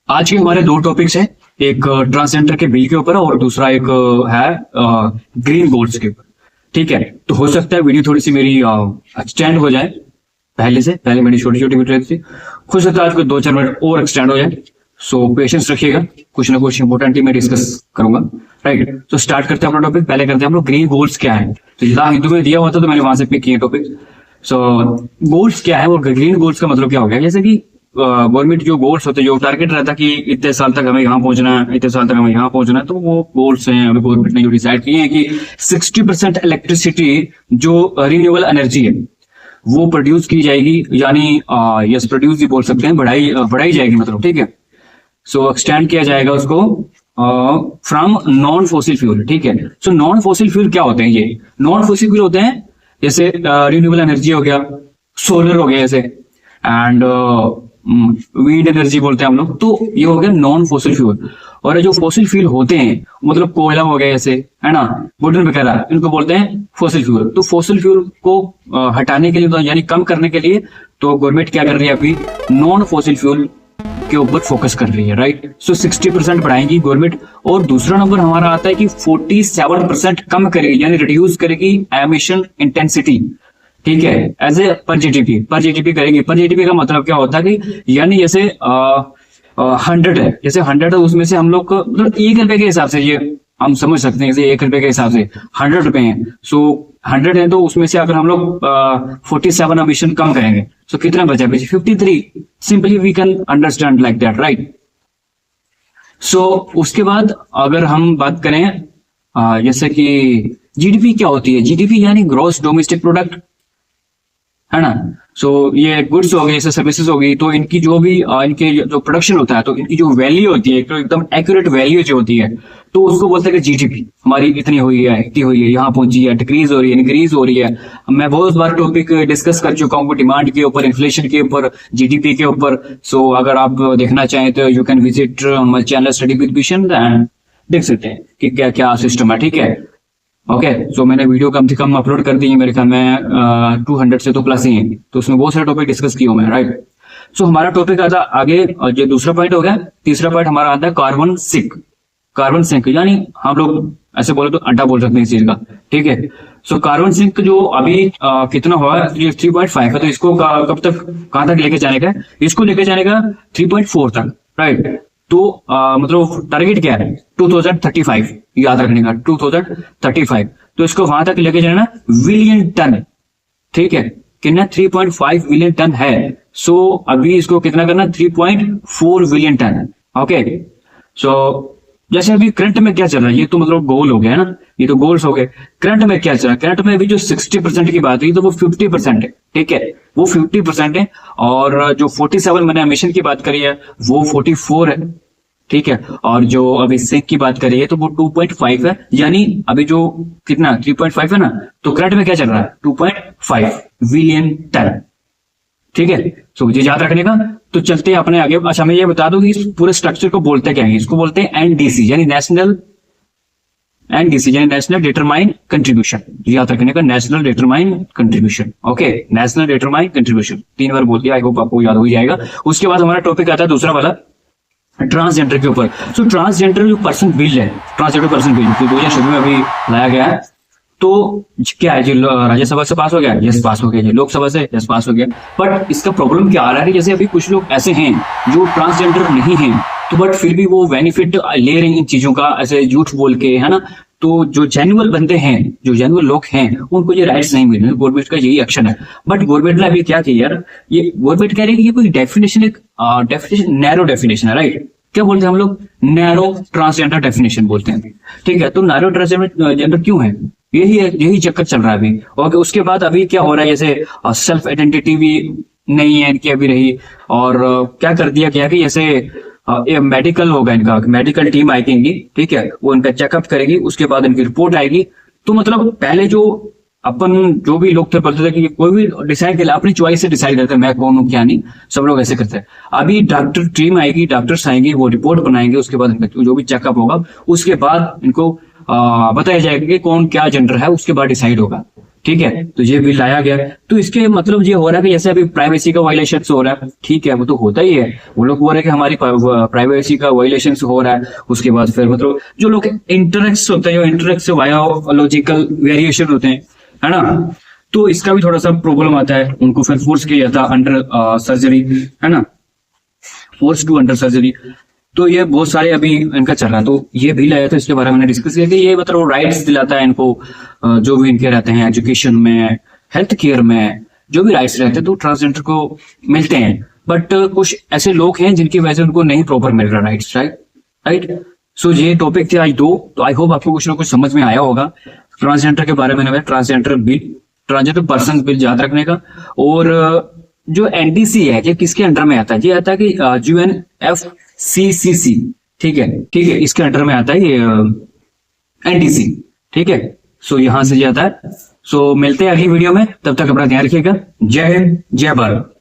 आज के हमारे दो टॉपिक्स हैं। एक ट्रांसजेंडर के बिल के ऊपर और दूसरा एक है ग्रीन गोल्स के ऊपर। ठीक है, तो हो सकता है वीडियो थोड़ी सी मेरी एक्सटेंड हो जाए। पहले मेरी छोटी छोटी वीडियो थी, हो सकता है आज को 2-4 मिनट और एक्सटेंड हो जाए। सो पेशेंस रखिएगा, कुछ ना कुछ इंपॉर्टेंट मैं डिस्कस करूंगा। राइट, तो स्टार्ट करते हैं अपना टॉपिक। पहले करते हैं हम लोग ग्रीन गोल्स क्या है। तो जहाँ हिंदू में दिया हुआ था तो मैंने वहां से पिक किया टॉपिक। सो गोल्स क्या है और ग्रीन गोल्स का मतलब क्या हो गया। जैसे कि गवर्नमेंट जो गोल्स होते हैं, जो टारगेट रहता है कि इतने साल तक हमें यहाँ पहुंचना है, इतने साल तक हमें यहाँ पहुंचना है, तो वो गोल्स हैं। अभी गवर्नमेंट ने जो डिसाइड किए हैं कि 60% इलेक्ट्रिसिटी जो रिन्यूएबल एनर्जी है वो प्रोड्यूस की जाएगी, यानी यस प्रोड्यूस भी बोल सकते हैं, बढ़ाई जाएगी मतलब। ठीक है, सो एक्सटेंड किया जाएगा उसको फ्रॉम नॉन फॉसिल फ्यूल। ठीक है, सो नॉन फॉसिल फ्यूल क्या होते हैं? ये नॉन फॉसिल फ्यूल होते हैं जैसे रिन्यूएबल एनर्जी हो गया, सोलर हो गया जैसे, एंड विंड एनर्जी बोलते हैं हम लोग। तो ये हो गया नॉन फॉसिल फ्यूल। और जो फॉसिल फ्यूल होते हैं मतलब कोयला हो गया जैसे, है ना, वुडन वगैरह, इनको बोलते हैं फॉसिल फ्यूल। तो फॉसिल फ्यूल को हटाने के लिए, तो यानी कम करने के लिए, तो गवर्नमेंट क्या कर रही है अभी, नॉन फॉसिल फ्यूल के ऊपर फोकस कर रही है। राइट, सो 60% बढ़ाएगी गवर्नमेंट। और दूसरा नंबर हमारा आता है कि 47% कम करेगी, यानी रिड्यूस करेगी एमिशन इंटेंसिटी। ठीक है, एज ए पर जीडीपी करेंगे। पर जीडीपी का मतलब क्या होता है कि यानी जैसे 100 है, जैसे 100 है, उसमें से हम लोग को मतलब 1 रुपए के हिसाब से ये हम समझ सकते हैं। जैसे 1 रुपए के हिसाब से 100 रुपए हैं, सो 100 है, तो उसमें से अगर हम लोग 47 एमिशन कम करेंगे तो कितना बचा? 53। Simply we can understand like that. Right, so उसके बाद अगर हम बात करें जैसे कि जीडीपी क्या होती है, जीडीपी यानी ग्रॉस डोमेस्टिक प्रोडक्ट, है ना। सो ये गुड्स हो गई, जैसे सर्विसेज हो गई, तो इनकी जो भी इनके जो प्रोडक्शन होता है, तो इनकी जो वैल्यू होती है, तो एकदम एक्यूरेट वैल्यू जो होती है, तो उसको बोलते हैं कि जीडीपी हमारी इतनी हुई है, इतनी हुई है, यहाँ पहुंची है, डिक्रीज हो रही है, इंक्रीज हो रही है। मैं बहुत बार टॉपिक डिस्कस कर चुका हूँ डिमांड के ऊपर, इन्फ्लेशन के ऊपर, जीडीपी के ऊपर। सो अगर आप देखना चाहें तो you can visit my channel study with Vishan and देख सकते हैं कि क्या क्या सिस्टम है। ठीक है, ओके, सो मैंने वीडियो कम से कम अपलोड कर दी है, मेरे ख्याल में 200 से तो प्लस ही है, तो उसमें बहुत सारे टॉपिक डिस्कस किए मैं। राइट, सो हमारा टॉपिक आता आगे, जो दूसरा पॉइंट हो गया। तीसरा पॉइंट हमारा आता है कार्बन सिंक। कार्बन सिंक यानी हम लोग ऐसे बोले तो अड्डा बोल सकते हैं इस चीज का। ठीक है, सो कार्बन सिंक जो अभी कितना हुआ, 3.5 है, तो इसको कब तक, कहां तक लेके जाने का है? इसको लेके जाने का 3.4 तक। राइट, तो मतलब टारगेट क्या है? 2035 याद रखने का, 2035। तो इसको वहां तक लेके जाना बिलियन टन। ठीक है, कितना? 3.5 बिलियन टन है। सो अभी इसको कितना करना? 3.4 बिलियन टन। ओके, सो जैसे अभी करंट में क्या चल रहा है, ये तो मतलब गोल हो गया ना, ये तो गोल्स हो गए। करंट में क्या चल रहा है? करंट में अभी जो 60% की बात हुई, तो वो 50% है। ठीक है, वो 50% है, और जो 47 मैंने एमिशन की बात करी है वो 44 है। ठीक है, और जो अभी सिंक की बात करी है तो वो 2.5 है, यानी अभी जो कितना 3.5 है ना, तो करंट में क्या चल रहा है? 2.5 बिलियन टन। ठीक है, सो ये याद रखने का। तो चलते हैं अपने आगे। अच्छा, मैं ये बता दूं कि इस पूरे स्ट्रक्चर को बोलते क्या है। इसको बोलते हैं एनडीसी, यानी नेशनल डिटरमाइन कंट्रीब्यूशन। याद रखने का, national determine contribution. Okay, national determine contribution 3 बार बोल दिया, आई होप आपको याद हो जाएगा। उसके बाद हमारा टॉपिक आता है दूसरा वाला, ट्रांसजेंडर के ऊपर। सो ट्रांसजेंडर जो पर्सन बिल है, ट्रांसजेंडर पर्सन बिल जो 2006 में अभी लाया गया है, तो क्या है, जो राज्यसभा से पास हो गया, यस पास हो गया, जी लोकसभा से यस पास हो गया। बट इसका प्रॉब्लम क्या आ रहा है कि जैसे अभी कुछ लोग ऐसे हैं जो ट्रांसजेंडर नहीं हैं, तो बट फिर भी वो बेनिफिट ले रहे हैं इन चीजों का, ऐसे झूठ बोल के, है ना। तो जो जेन्युइन बंदे हैं, जो जेन्युइन लोग हैं, उनको ये राइट्स नहीं मिल रहे। गवर्नमेंट का यही एक्शन है। बट गवर्नमेंट ने अभी क्या किया यार, ये गवर्नमेंट कह रही है कि ये कोई डेफिनेशन, एक डेफिनेशन, नैरो डेफिनेशन है। राइट, क्या बोलते हैं हम लोग? नैरो ट्रांसजेंडर डेफिनेशन बोलते हैं। ठीक है, तो नैरो ट्रांसजेंडर क्यों है? यही चक्कर चल रहा है अभी। और उसके बाद अभी क्या हो रहा है, जैसे सेल्फ आइडेंटिटी भी नहीं है इनकी अभी रही, और क्या कर दिया गया कि जैसे मेडिकल होगा, इनका मेडिकल टीम आएगी इनकी। ठीक है, वो इनका चेकअप करेगी, उसके बाद इनकी रिपोर्ट आएगी। तो मतलब पहले जो जो भी लोग थे बोलते थे कि कोई भी डिसाइड कर, अपनी चॉइस से डिसाइड करते हैं मैं कौन हूँ क्या नहीं, सब लोग ऐसे करते हैं। अभी डॉक्टर टीम आएगी, डॉक्टर्स आएंगे, वो रिपोर्ट बनाएंगे, उसके बाद इनका जो भी चेकअप होगा, उसके बाद इनको बताया जाएगा कि कौन क्या जेंडर है, उसके बाद डिसाइड होगा। ठीक है, तो ये बिल लाया गया। तो इसके मतलब ये हो रहा है कि जैसे अभी प्राइवेसी का वायलेशन हो रहा है, ठीक है, वो तो होता ही है। वो लोग बोल रहे हैं कि हमारी प्राइवेसी का वायलेशन हो रहा है। उसके बाद फिर मतलब जो लोग इंटरेक्ट होते हैं, जो इंटरेक्ट बायोलॉजिकल वेरिएशन होते हैं, है ना, तो इसका भी थोड़ा सा प्रॉब्लम आता है। उनको फिर फोर्स किया जाता है अंडर सर्जरी, है ना, फोर्स टू अंडर सर्जरी। तो ये बहुत सारे अभी इनका चल रहा है। तो ये बिल आया था, इसके बारे में मैंने डिस्कस किया कि ये मतलब राइट्स दिलाता है इनको, जो भी इनके रहते हैं एजुकेशन में, हेल्थ केयर में, जो भी राइट्स रहते हैं तो ट्रांसजेंडर को मिलते हैं। बट कुछ ऐसे लोग हैं जिनकी वजह से उनको नहीं प्रॉपर मिल रहा राइट्स, राइट। सो ये टॉपिक थे आज 2। तो आई होप आपको कुछ ना कुछ समझ में आया होगा ट्रांसजेंडर के बारे में, transgender bill, transgender person bill याद रखने का। और जो एनडीसी है ये किसके अंडर में आता है? ये आता है कि UNFCCC, ठीक है, ठीक है, इसके अंडर में आता है ये एनडीसी, ठीक है। सो यहां से ये आता है। सो मिलते हैं अगली वीडियो में, तब तक अपना ध्यान रखिएगा। जय हिंद, जय भारत।